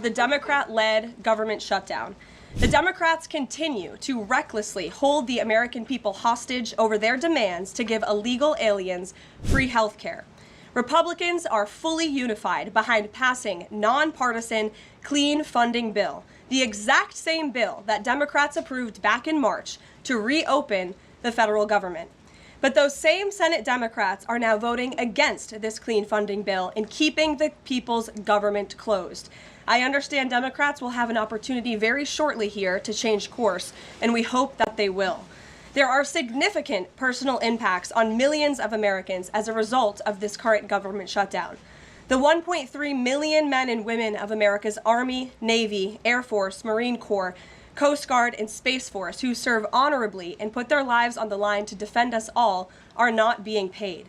the Democrat-led government shutdown. The Democrats continue to recklessly hold the American people hostage over their demands to give illegal aliens free health care. Republicans are fully unified behind passing nonpartisan clean funding bill, the exact same bill that Democrats approved back in March to reopen the federal government. But those same Senate Democrats are now voting against this clean funding bill and keeping the people's government closed. I understand Democrats will have an opportunity very shortly here to change course, and we hope that they will. There are significant personal impacts on millions of Americans as a result of this current government shutdown. The 1.3 million men and women of America's Army, Navy, Air Force, Marine Corps, Coast Guard, and Space Force who serve honorably and put their lives on the line to defend us all are not being paid.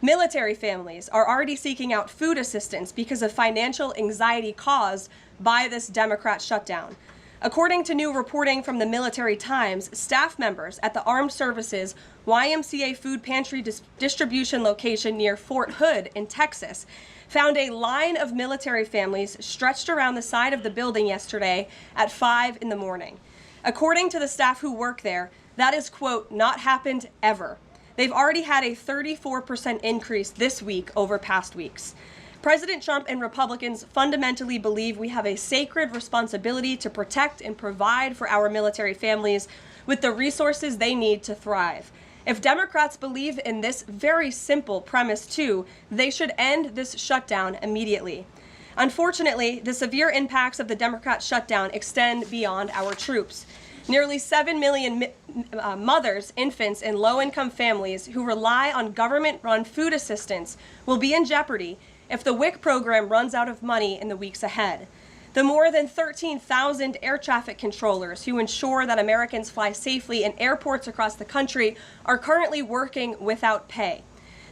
Military families are already seeking out food assistance because of financial anxiety caused by this Democrat shutdown. According to new reporting from the Military Times, staff members at the Armed Services YMCA food pantry distribution location near Fort Hood in Texas found a line of military families stretched around the side of the building yesterday at 5 in the morning. According to the staff who work there, that is, quote, not happened ever. They've already had a 34% increase this week over past weeks. President Trump and Republicans fundamentally believe we have a sacred responsibility to protect and provide for our military families with the resources they need to thrive. If Democrats believe in this very simple premise too, they should end this shutdown immediately. Unfortunately, the severe impacts of the Democrat shutdown extend beyond our troops. Nearly 7 million mothers, infants, and low-income families who rely on government-run food assistance will be in jeopardy if the WIC program runs out of money in the weeks ahead. The more than 13,000 air traffic controllers who ensure that Americans fly safely in airports across the country are currently working without pay.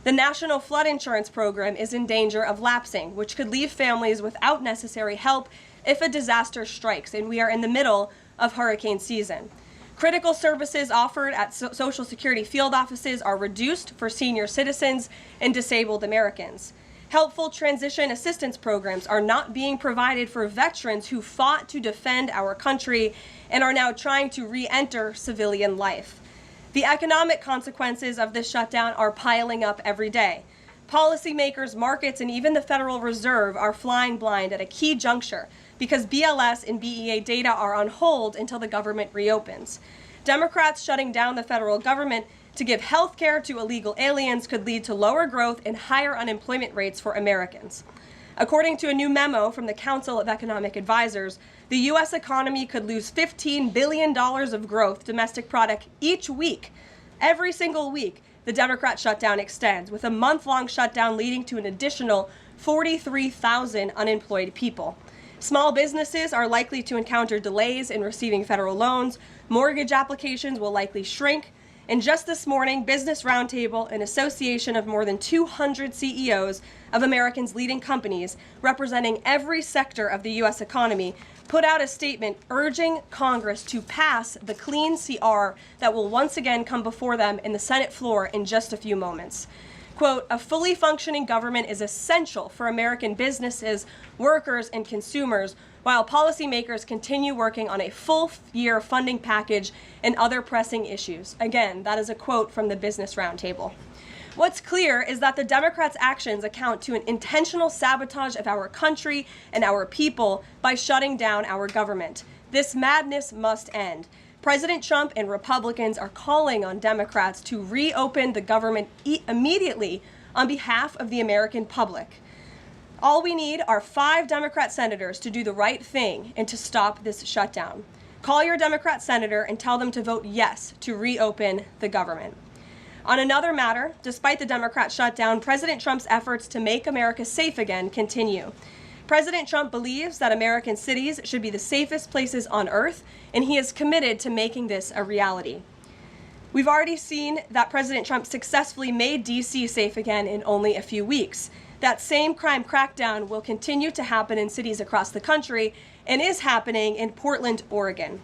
The National Flood Insurance Program is in danger of lapsing, which could leave families without necessary help if a disaster strikes, and we are in the middle of hurricane season. Critical services offered at Social Security field offices are reduced for senior citizens and disabled Americans. Helpful transition assistance programs are not being provided for veterans who fought to defend our country and are now trying to re-enter civilian life. The economic consequences of this shutdown are piling up every day. Policymakers, markets, and even the Federal Reserve are flying blind at a key juncture because BLS and BEA data are on hold until the government reopens. Democrats shutting down the federal government to give health care to illegal aliens could lead to lower growth and higher unemployment rates for Americans. According to a new memo from the Council of Economic Advisors, the U.S. economy could lose $15 billion of growth domestic product each week. Every single week, the Democrat shutdown extends, with a month-long shutdown leading to an additional 43,000 unemployed people. Small businesses are likely to encounter delays in receiving federal loans. Mortgage applications will likely shrink. And just this morning, Business Roundtable, an association of more than 200 CEOs of Americans' leading companies representing every sector of the U.S. economy, put out a statement urging Congress to pass the clean CR that will once again come before them in the Senate floor in just a few moments. Quote, a fully functioning government is essential for American businesses, workers, and consumers, while policymakers continue working on a full-year funding package and other pressing issues. Again, that is a quote from the Business Roundtable. What's clear is that the Democrats' actions account to an intentional sabotage of our country and our people by shutting down our government. This madness must end. President Trump and Republicans are calling on Democrats to reopen the government immediately on behalf of the American public. All we need are 5 Democrat senators to do the right thing and to stop this shutdown. Call your Democrat senator and tell them to vote yes to reopen the government. On another matter, despite the Democrat shutdown, President Trump's efforts to make America safe again continue. President Trump believes that American cities should be the safest places on earth, and he is committed to making this a reality. We've already seen that President Trump successfully made D.C. safe again in only a few weeks. That same crime crackdown will continue to happen in cities across the country and is happening in Portland, Oregon.